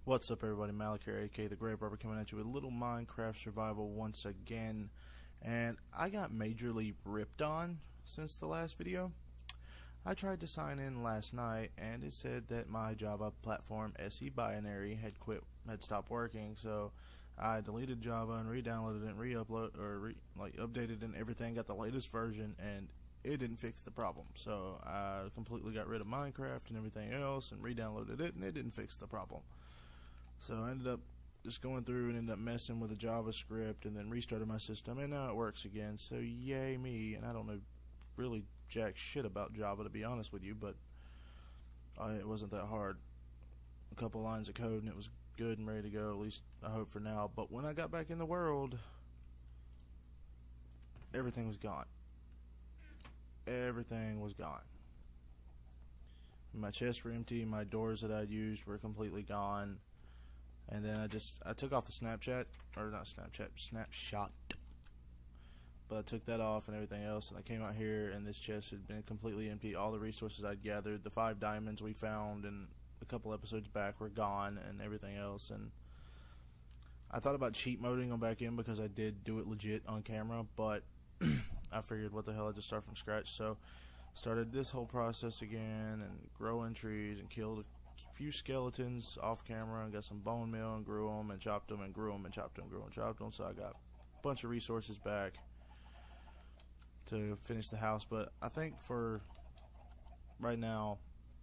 What's up, everybody? Malik here, aka the Grave Robber, coming at you with a little Minecraft survival once again. And I got majorly ripped on since the last video. I tried to sign in last night, and it said that my Java platform SE binary had stopped working. So I deleted Java and re-downloaded it and updated it and everything. Got the latest version, and it didn't fix the problem. So I completely got rid of Minecraft and everything else and re-downloaded it, and it didn't fix the problem. So I ended up just going through and ended up messing with the JavaScript and then restarted my system, and now it works again. So yay me. And I don't know really jack shit about Java, to be honest with you, but it wasn't that hard. A couple lines of code and it was good and ready to go, at least I hope for now. But when I got back in the world, everything was gone. Everything was gone. My chests were empty, my doors that I'd used were completely gone. And then I took off the snapshot. But I took that off and everything else, and I came out here, and this chest had been completely empty. All the resources I'd gathered, the 5 diamonds we found and a couple episodes back, were gone, and everything else. And I thought about cheat moding on back in because I did do it legit on camera, but I figured, what the hell, I'd just start from scratch. So started this whole process again, and growing trees, and killed a few skeletons off camera, and got some bone meal and grew them and chopped them and grew them and chopped them and grew them and chopped them. So I got a bunch of resources back to finish the house. But I think for right now,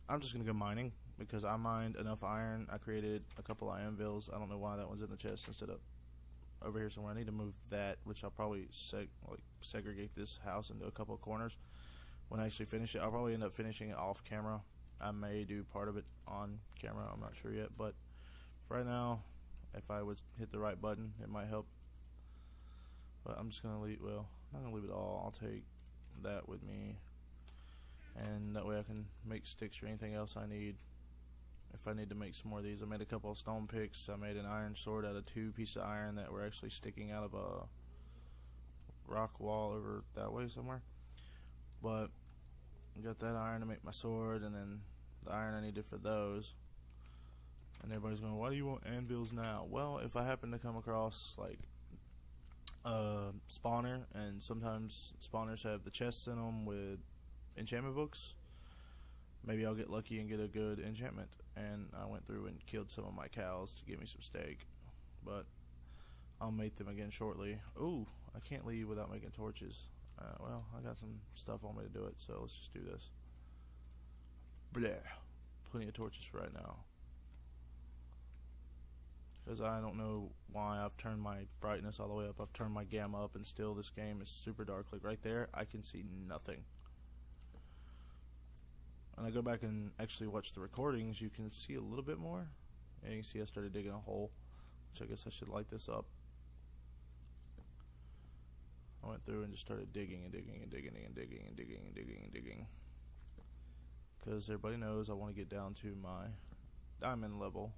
I'm just gonna go mining, because I mined enough iron. I created a couple of anvils. I don't know why that one's in the chest instead of over here somewhere. I need to move that, which I'll probably segregate this house into a couple of corners when I actually finish it. I'll probably end up finishing it off camera. I may do part of it on camera, I'm not sure yet, but for right now, if I would hit the right button, it might help. But I'm just gonna leave, well, I'm not gonna leave it all. I'll take that with me, and that way I can make sticks or anything else I need if I need to make some more of these. I made a couple of stone picks. I made an iron sword out of 2 pieces of iron that were actually sticking out of a rock wall over that way somewhere. But I got that iron to make my sword, and then the iron I needed for those. And everybody's going, why do you want anvils now? Well, if I happen to come across like a spawner, and sometimes spawners have the chests in them with enchantment books, maybe I'll get lucky and get a good enchantment. And I went through and killed some of my cows to give me some steak, but I'll make them again shortly. Ooh, I can't leave without making torches. Well, I got some stuff on me to do it, so let's just do this. Blah. Plenty of torches for right now. Because I don't know why I've turned my brightness all the way up. I've turned my gamma up, and still this game is super dark. Like right there, I can see nothing. When I go back and actually watch the recordings, you can see a little bit more. And you can see I started digging a hole, which I guess I should light this up. I went through and just started digging and digging and digging and digging and digging and digging and digging, because everybody knows I want to get down to my diamond level.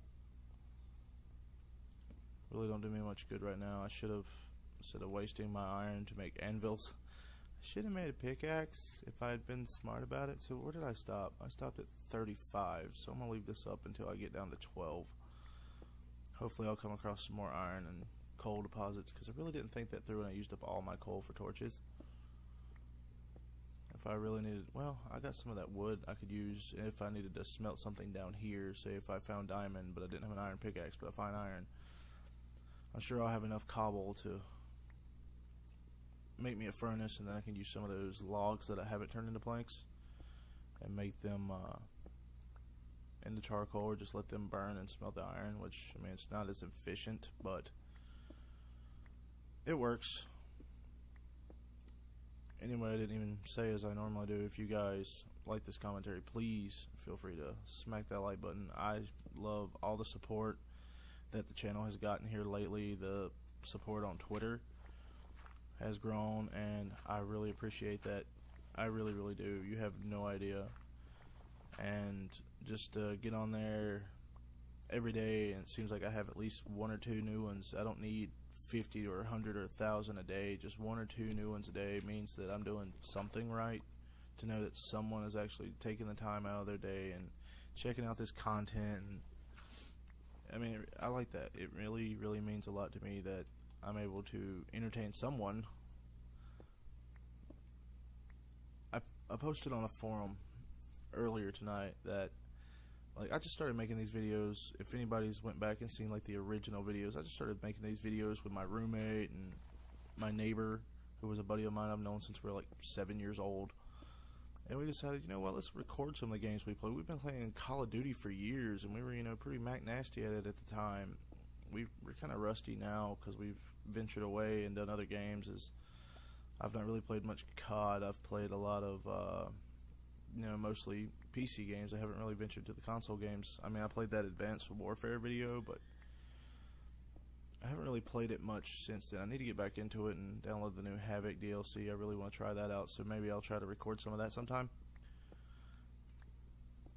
Really don't do me much good right now. I should have, instead of wasting my iron to make anvils, I should have made a pickaxe if I had been smart about it. So where did I stop? I stopped at 35, so I'm going to leave this up until I get down to 12. Hopefully I'll come across some more iron and coal deposits, because I really didn't think that through, and I used up all my coal for torches. If I really needed, well, I got some of that wood I could use if I needed to smelt something down here. Say if I found diamond but I didn't have an iron pickaxe, but I find iron, I'm sure I'll have enough cobble to make me a furnace, and then I can use some of those logs that I haven't turned into planks and make them into charcoal, or just let them burn and smelt the iron, which, I mean, it's not as efficient, but it works. Anyway, I didn't even say as I normally do. If you guys like this commentary, please feel free to smack that like button. I love all the support that the channel has gotten here lately. The support on Twitter has grown, and I really appreciate that. I really, really do. You have no idea. And just get on there every day, and it seems like I have at least 1 or 2 new ones. I don't need 50 or 100 or 1,000 a day. Just 1 or 2 new ones a day means that I'm doing something right, to know that someone is actually taking the time out of their day and checking out this content I mean, I like that. It really, really means a lot to me that I'm able to entertain someone. I posted on a forum earlier tonight that, like, I just started making these videos. If anybody's went back and seen, like, the original videos, I just started making these videos with my roommate and my neighbor, who was a buddy of mine I've known since we were, like, 7 years old. And we decided, you know what, let's record some of the games we play. We've been playing Call of Duty for years, and we were, pretty Mac nasty at it at the time. We're kind of rusty now because we've ventured away and done other games. I've not really played much COD. I've played a lot of, mostly PC games. I haven't really ventured to the console games. I mean, I played that Advanced Warfare video, but I haven't really played it much since then. I need to get back into it and download the new Havoc DLC. I really want to try that out, so maybe I'll try to record some of that sometime.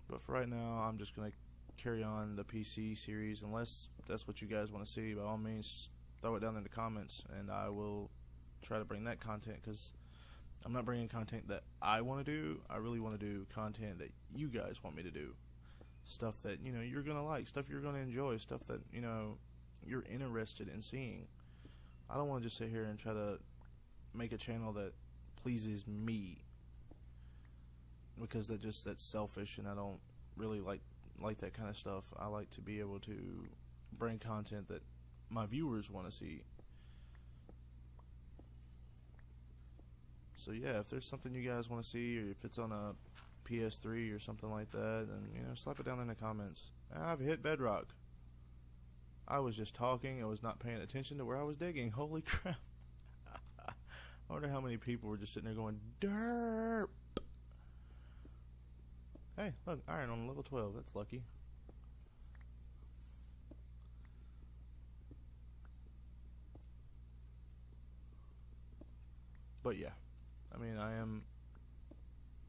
But for right now, I'm just going to carry on the PC series. Unless that's what you guys want to see, by all means, throw it down in the comments, and I will try to bring that content, because I'm not bringing content that I want to do. I really want to do content that you guys want me to do. Stuff that, you're going to like, stuff you're going to enjoy, stuff that, you're interested in seeing. I don't want to just sit here and try to make a channel that pleases me, because that's selfish, and I don't really like that kind of stuff. I like to be able to bring content that my viewers want to see. So yeah, if there's something you guys want to see, or if it's on a PS3 or something like that, then slap it down in the comments. I've hit bedrock. I was just talking. I was not paying attention to where I was digging. Holy crap. I wonder how many people were just sitting there going, derp. Hey, look, iron on level 12. That's lucky. But yeah, I mean,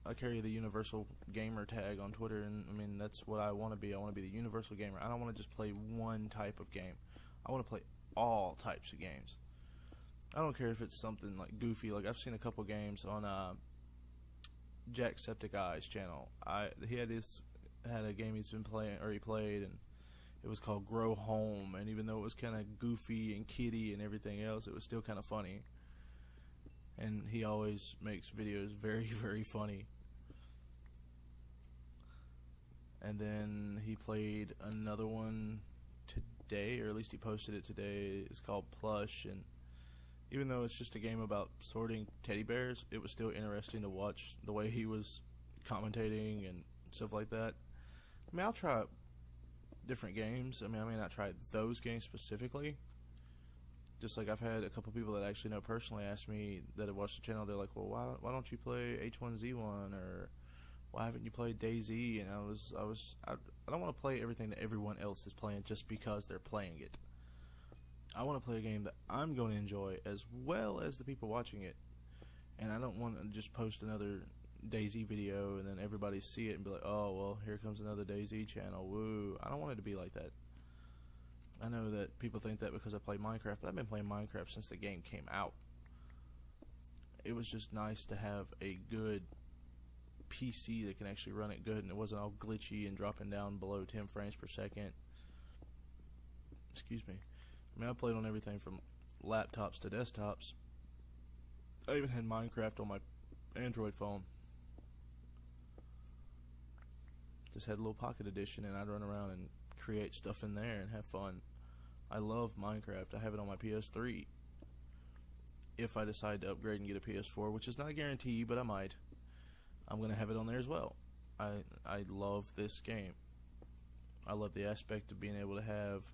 I carry the universal gamer tag on Twitter, and I mean, that's what I want to be. I want to be the universal gamer. I don't want to just play one type of game. I want to play all types of games. I don't care if it's something like goofy. Like, I've seen a couple games on Jacksepticeye's channel. He had a game he's been playing, or he played, and it was called Grow Home. And even though it was kind of goofy and kiddie and everything else, it was still kind of funny. And he always makes videos very, very funny. And then he played another one today, or at least he posted it today. It's called Plush, and even though it's just a game about sorting teddy bears, it was still interesting to watch the way he was commentating and stuff like that. I mean, I'll try different games. I mean, I may not try those games specifically. Just like I've had a couple people that actually know personally ask me, that have watched the channel, they're like, well, why don't you play H1Z1, or why haven't you played DayZ? And I don't want to play everything that everyone else is playing just because they're playing it. I want to play a game that I'm going to enjoy as well as the people watching it. And I don't want to just post another DayZ video and then everybody see it and be like, oh, well, here comes another DayZ channel, woo. I don't want it to be like that. I know that people think that because I play Minecraft, but I've been playing Minecraft since the game came out. It was just nice to have a good PC that can actually run it good, and it wasn't all glitchy and dropping down below 10 frames per second. Excuse me. I mean, I played on everything from laptops to desktops. I even had Minecraft on my Android phone. Just had a little pocket edition, and I'd run around and create stuff in there and have fun. I love Minecraft. I have it on my PS3. If I decide to upgrade and get a PS4, which is not a guarantee, but I might, I'm going to have it on there as well. I love this game. I love the aspect of being able to have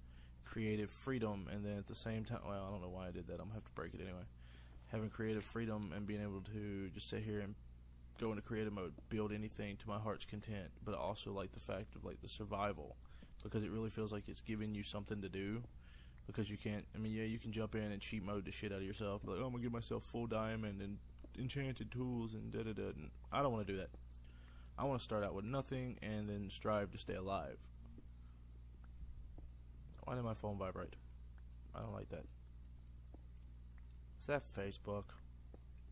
creative freedom, and then at the same time, well, I don't know why I did that. I'm going to have to break it anyway. Having creative freedom and being able to just sit here and go into creative mode, build anything to my heart's content, but I also like the fact of like the survival, because it really feels like it's giving you something to do. Because you can't, I mean, yeah, you can jump in and cheat mode the shit out of yourself. Like, oh, I'm going to give myself full diamond and enchanted tools and da-da-da. And I don't want to do that. I want to start out with nothing and then strive to stay alive. Why did my phone vibrate? I don't like that. Is that Facebook?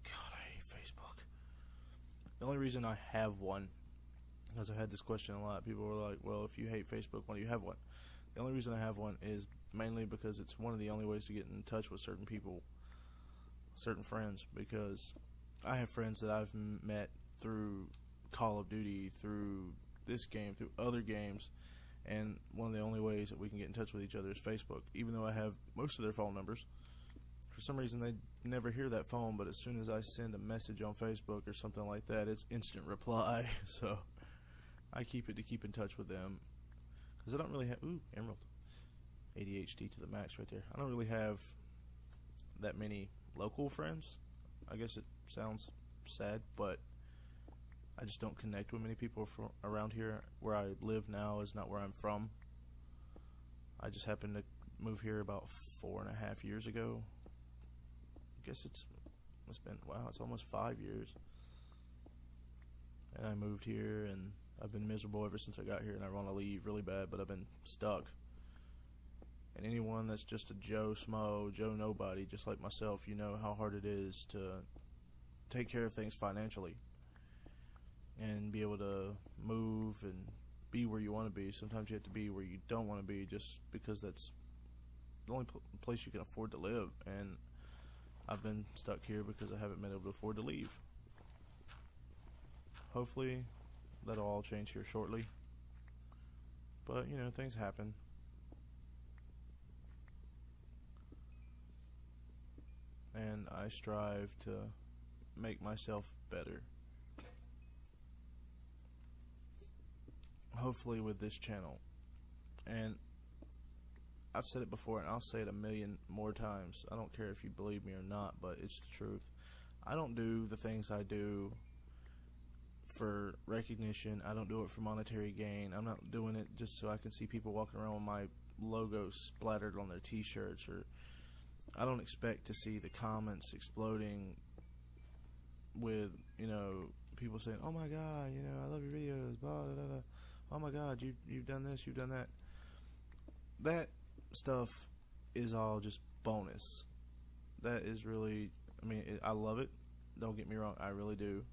God, I hate Facebook. The only reason I have one, because I've had this question a lot. People were like, well, if you hate Facebook, why do you have one? The only reason I have one is mainly because it's one of the only ways to get in touch with certain people, certain friends, because I have friends that I've met through Call of Duty, through this game, through other games, and one of the only ways that we can get in touch with each other is Facebook. Even though I have most of their phone numbers, for some reason they never hear that phone, but as soon as I send a message on Facebook or something like that, it's instant reply. So I keep it to keep in touch with them, because I don't really have, ooh, emerald, ADHD to the max right there. I don't really have that many local friends. I guess it sounds sad, but I just don't connect with many people from around here. Where I live now is not where I'm from. I just happened to move here about 4.5 years ago. I guess it's been, wow, it's almost 5 years. And I moved here, and I've been miserable ever since I got here, and I want to leave really bad, but I've been stuck. And anyone that's just a Joe Smo, Joe Nobody, just like myself, you know how hard it is to take care of things financially and be able to move and be where you want to be. Sometimes you have to be where you don't want to be, just because that's the only place you can afford to live. And I've been stuck here because I haven't been able to afford to leave. Hopefully that'll all change here shortly, but you know, things happen. And I strive to make myself better. Hopefully with this channel. And I've said it before, and I'll say it 1,000,000 more times. I don't care if you believe me or not, but it's the truth. I don't do the things I do for recognition. I don't do it for monetary gain. I'm not doing it just so I can see people walking around with my logo splattered on their t-shirts, or I don't expect to see the comments exploding with, you know, people saying, "Oh my God, you know, I love your videos, blah, blah, blah, blah. Oh my God, you've done this, you've done that." That stuff is all just bonus. That is really, I mean, I love it. Don't get me wrong, I really do.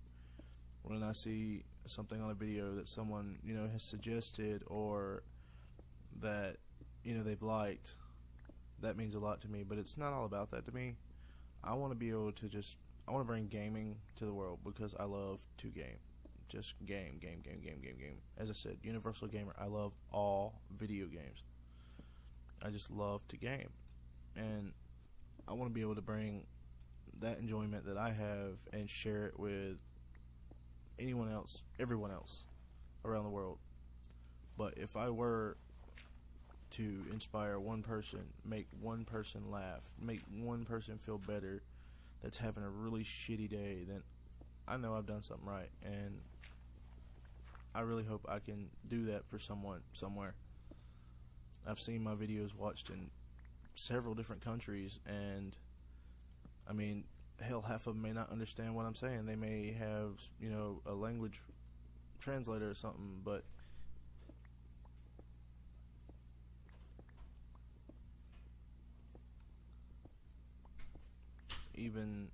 When I see something on a video that someone, you know, has suggested, or that, you know, they've liked, that means a lot to me. But it's not all about that to me. I want to be able to I want to bring gaming to the world, because I love to game. Just game. As I said, universal gamer. I love all video games. I just love to game. And I want to be able to bring that enjoyment that I have and share it with anyone else, everyone else around the world. But if I were to inspire one person, make one person laugh, make one person feel better that's having a really shitty day, then I know I've done something right. And I really hope I can do that for someone somewhere. I've seen my videos watched in several different countries, and I mean, hell, half of them may not understand what I'm saying. They may have, you know, a language translator or something, but even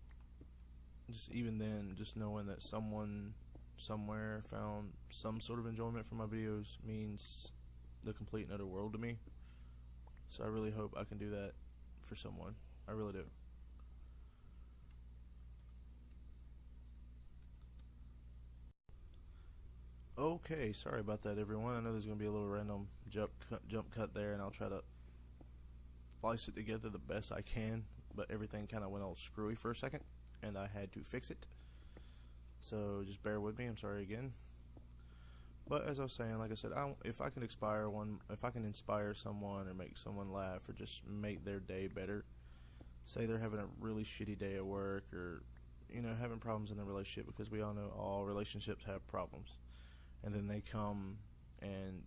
then, just knowing that someone somewhere found some sort of enjoyment from my videos means the complete and utter world to me. So I really hope I can do that for someone. I really do. Okay, sorry about that, everyone. I know there's going to be a little random jump cut there, and I'll try to splice it together the best I can, but everything kind of went all screwy for a second, and I had to fix it. So just bear with me. I'm sorry again. But as I was saying, like I said, if I can inspire someone, or make someone laugh, or just make their day better. Say they're having a really shitty day at work, or, you know, having problems in their relationship, because we all know all relationships have problems. And then they come and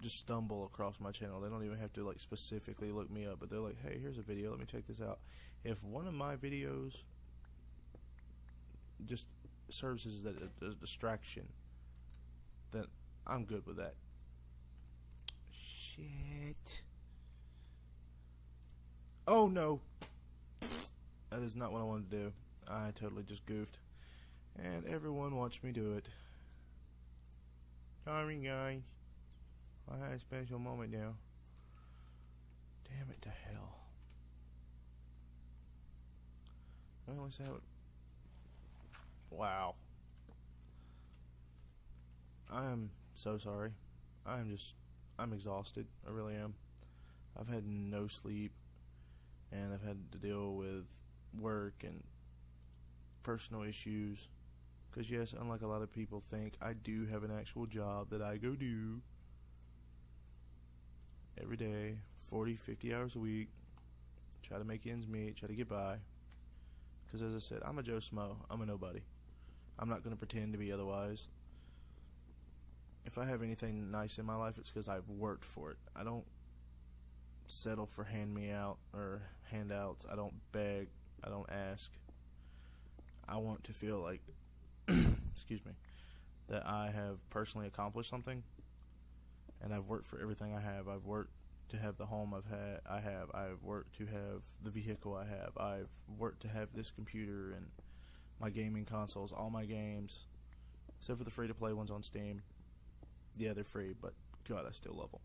just stumble across my channel. They don't even have to, like, specifically look me up, but they're like, "Hey, here's a video, let me check this out." If one of my videos just serves as a distraction, then I'm good with that. Shit. Oh no. That is not what I wanted to do. I totally just goofed. And everyone watched me do it. Sorry, guys. I had a special moment now. like I said, wow. I am so sorry. I'm exhausted. I really am. I've had no sleep, and I've had to deal with work and personal issues. Because, yes, unlike a lot of people think, I do have an actual job that I go do every day, 40, 50 hours a week. Try to make ends meet, try to get by. Because, as I said, I'm a Joe Smo. I'm a nobody. I'm not going to pretend to be otherwise. If I have anything nice in my life, it's because I've worked for it. I don't settle for hand-me-out or handouts. I don't beg. I don't ask. I want to feel like, excuse me, that I have personally accomplished something, and I've worked for everything I have. I've worked to have the home I've worked to have the vehicle I have. I've worked to have this computer and my gaming consoles, all my games, except for the free-to-play ones on Steam. Yeah, they're free, but God, I still love them.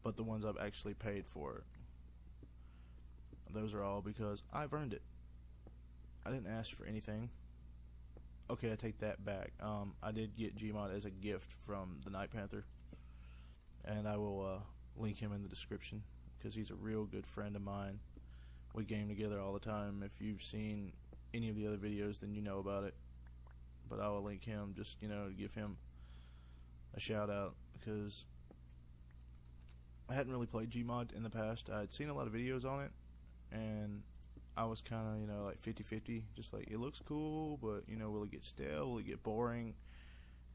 But the ones I've actually paid for, those are all because I've earned it. I didn't ask for anything. Okay, I take that back. I did get Gmod as a gift from the Night Panther, and I will link him in the description because he's a real good friend of mine. We game together all the time. If you've seen any of the other videos, then you know about it. But I will link him just, to give him a shout out because I hadn't really played Gmod in the past. I had seen a lot of videos on it, and I was kind of, like 50-50, just like, it looks cool, but, will it get stale? Will it get boring?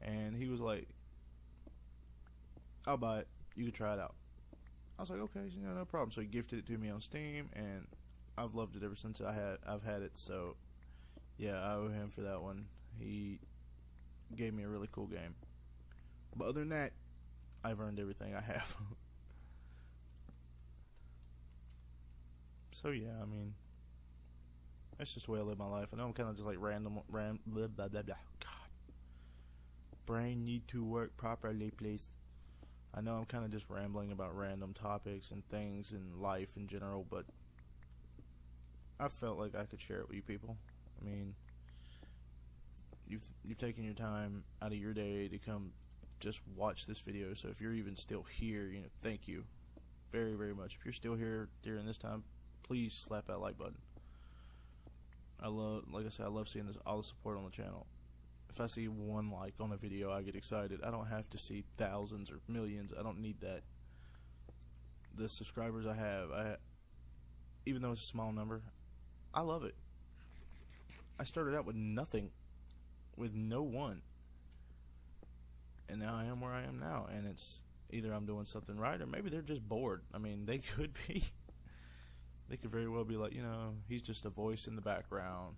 And he was like, I'll buy it. You can try it out. I was like, okay, no problem. So he gifted it to me on Steam, and I've loved it ever since I've had it. So, yeah, I owe him for that one. He gave me a really cool game. But other than that, I've earned everything I have. So, yeah, I mean, that's just the way I live my life. I know I'm kind of just like blah, blah, blah, blah. God. Brain need to work properly, please. I know I'm kind of just rambling about random topics and things in life in general, but I felt like I could share it with you people. I mean, you've taken your time out of your day to come just watch this video, so if you're even still here, thank you very, very much. If you're still here during this time, please slap that like button. Like I said, I love seeing all the support on the channel. If I see one like on a video, I get excited. I don't have to see thousands or millions. I don't need that. The subscribers I have, even though it's a small number, I love it. I started out with nothing, with no one, and now I am where I am now, and it's either I'm doing something right, or maybe they're just bored. I mean, they could be. They could very well be like, he's just a voice in the background.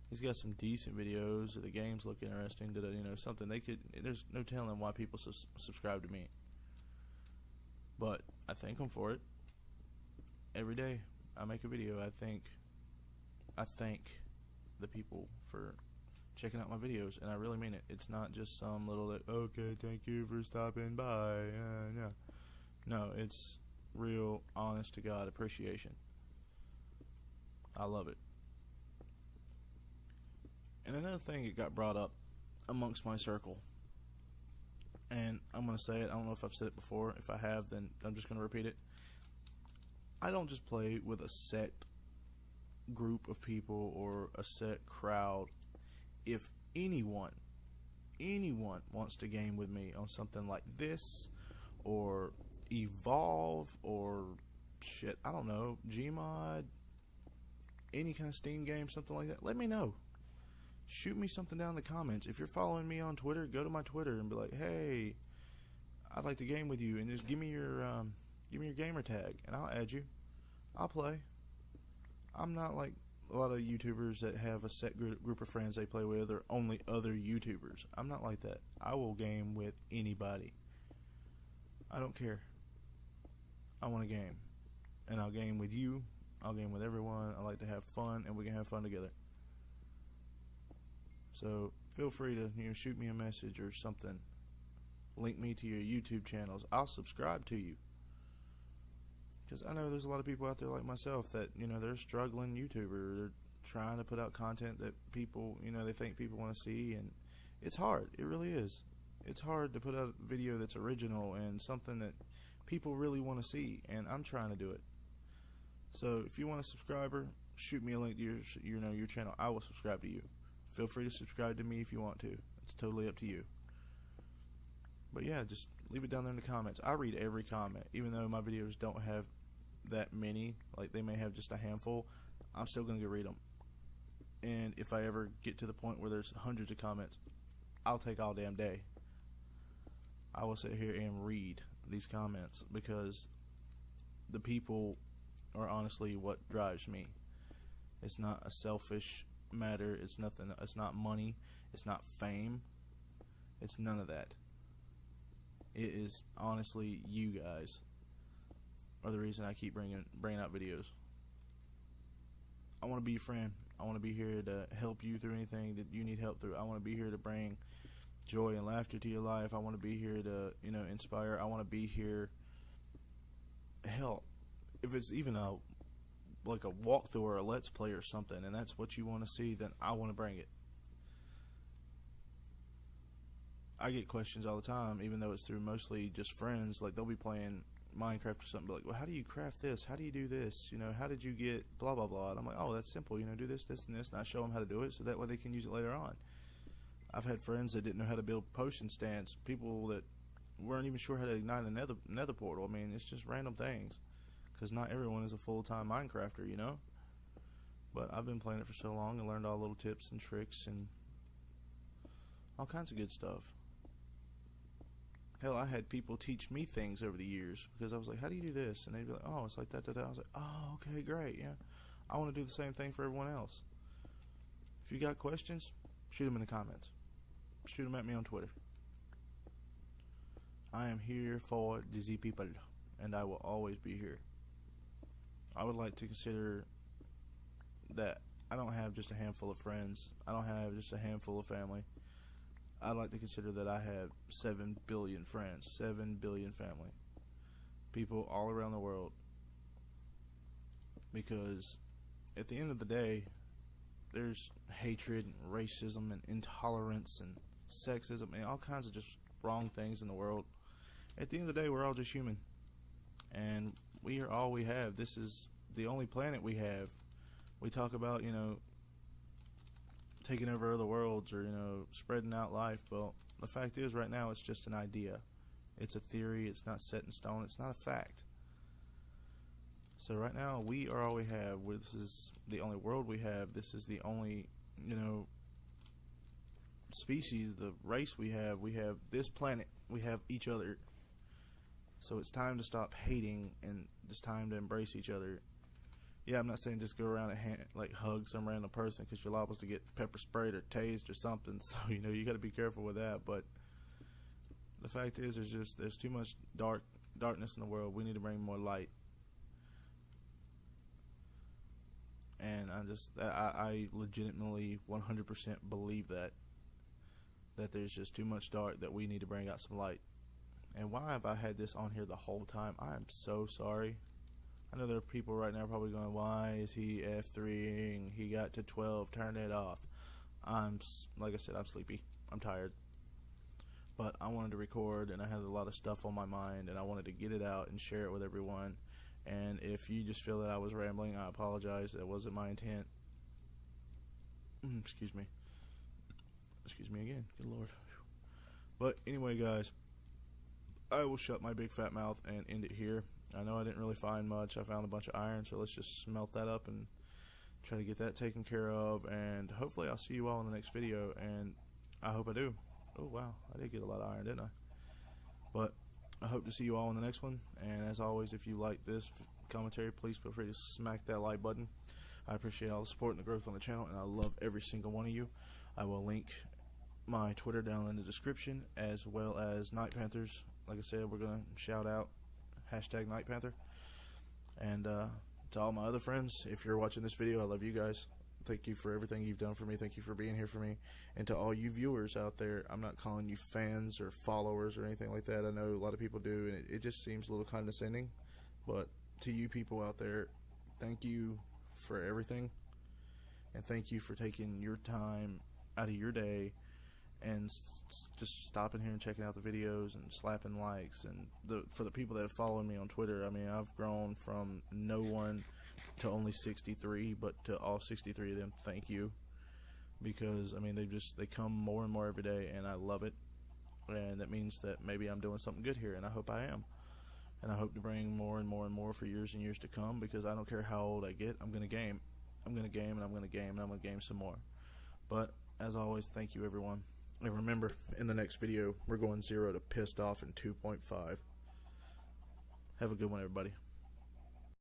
He's got some decent videos, or the games look interesting, something. There's no telling why people subscribe to me. But I thank them for it. Every day I make a video, I thank the people for checking out my videos, and I really mean it. It's not just some little, okay, thank you for stopping by. No, it's real, honest to God appreciation. I love it. And another thing that got brought up amongst my circle, and I'm going to say it, I don't know if I've said it before. If I have, then I'm just going to repeat it. I don't just play with a set group of people or a set crowd. If anyone wants to game with me on something like this, or Evolve, or shit, I don't know, Gmod, any kind of Steam game, something like that, let me know. Shoot me something down in the comments. If you're following me on Twitter, go to my Twitter and be like, hey, I'd like to game with you, and just give me your gamer tag, and I'll add you. I'll play. I'm not like a lot of YouTubers that have a set group of friends they play with, or only other YouTubers. I'm not like that. I will game with anybody. I don't care. I want to game, and I'll game with you. I'll game with everyone. I like to have fun, and we can have fun together. So feel free to shoot me a message or something. Link me to your YouTube channels. I'll subscribe to you. Because I know there's a lot of people out there like myself that, they're a struggling YouTuber. They're trying to put out content that people, they think people want to see, and it's hard. It really is. It's hard to put out a video that's original and something that people really want to see, and I'm trying to do it. So if you want a subscriber, shoot me a link to your channel. I will subscribe to you. Feel free to subscribe to me if you want to. It's totally up to you. But yeah, just leave it down there in the comments. I read every comment, even though my videos don't have that many. Like, they may have just a handful. I'm still going to go read them. And if I ever get to the point where there's hundreds of comments, I'll take all damn day. I will sit here and read these comments, because the people are honestly what drives me. It's not a selfish matter. It's nothing. It's not money. It's not fame. It's none of that. It is honestly you guys are the reason I keep bringing out videos. I want to be your friend. I want to be here to help you through anything that you need help through. I want to be here to bring joy and laughter to your life. I want to be here to, inspire. I want to be here. Hell, if it's even like a walkthrough or a let's play or something, and that's what you want to see, then I want to bring it. I get questions all the time, even though it's through mostly just friends. Like, they'll be playing Minecraft or something, but like, well, how do you craft this? How do you do this? How did you get blah blah blah? And I'm like, oh, that's simple. Do this, this, and this, and I show them how to do it, so that way they can use it later on. I've had friends that didn't know how to build potion stands. People that weren't even sure how to ignite a nether portal. I mean, it's just random things, because not everyone is a full-time Minecrafter, But I've been playing it for so long and learned all the little tips and tricks and all kinds of good stuff. Hell, I had people teach me things over the years, because I was like, how do you do this? And they'd be like, oh, it's like that. I was like, oh, okay, great, yeah. I want to do the same thing for everyone else. If you got questions, shoot them in the comments. Shoot them at me on Twitter. I am here for the people, and I will always be here. I would like to consider that I don't have just a handful of friends. I don't have just a handful of family. I'd like to consider that I have 7 billion friends, 7 billion family. People all around the world. Because at the end of the day, there's hatred and racism and intolerance and sexism and all kinds of just wrong things in the world. At the end of the day, we're all just human. And we are all we have. This is the only planet we have. We talk about, taking over other worlds or, spreading out life. Well, the fact is, right now, it's just an idea. It's a theory. It's not set in stone. It's not a fact. So right now, we are all we have. This is the only world we have. This is the only, species, the race we have. We have this planet. We have each other. So it's time to stop hating, and it's time to embrace each other. Yeah, I'm not saying just go around and hug some random person, because you're liable to get pepper sprayed or tased or something. So you got to be careful with that. But the fact is, there's too much darkness in the world. We need to bring more light. And I legitimately 100% believe that there's just too much dark, that we need to bring out some light. And why have I had this on here the whole time? I am so sorry. I know there are people right now probably going, why is he F3ing? He got to 12, turn it off. Like I said, I'm sleepy. I'm tired. But I wanted to record, and I had a lot of stuff on my mind, and I wanted to get it out and share it with everyone. And if you just feel that I was rambling, I apologize. That wasn't my intent. Excuse me. Excuse me again. Good Lord. But anyway, guys, I will shut my big fat mouth and end it here. I know I didn't really find much. I found a bunch of iron, so let's just smelt that up and try to get that taken care of. And hopefully I'll see you all in the next video, and I hope I do. Oh, wow. I did get a lot of iron, didn't I? But I hope to see you all in the next one. And as always, if you like this commentary, please feel free to smack that like button. I appreciate all the support and the growth on the channel, and I love every single one of you. I will link my Twitter down in the description, as well as Night Panthers. Like I said, we're going to shout out hashtag Night Panther. And to all my other friends, if you're watching this video, I love you guys. Thank you for everything you've done for me. Thank you for being here for me. And to all you viewers out there, I'm not calling you fans or followers or anything like that. I know a lot of people do, and it just seems a little condescending. But to you people out there, thank you for everything. And thank you for taking your time out of your day and just stopping here and checking out the videos and slapping likes. And for the people that have followed me on Twitter, I mean, I've grown from no one to only 63, but to all 63 of them, thank you. Because I mean, they come more and more every day, and I love it. And that means that maybe I'm doing something good here, and I hope I am. And I hope to bring more and more and more for years and years to come, because I don't care how old I get, I'm going to game. I'm going to game, and I'm going to game, and I'm going to game some more. But as always, thank you, everyone. And remember, in the next video, we're going 0 to pissed off in 2.5. Have a good one, everybody.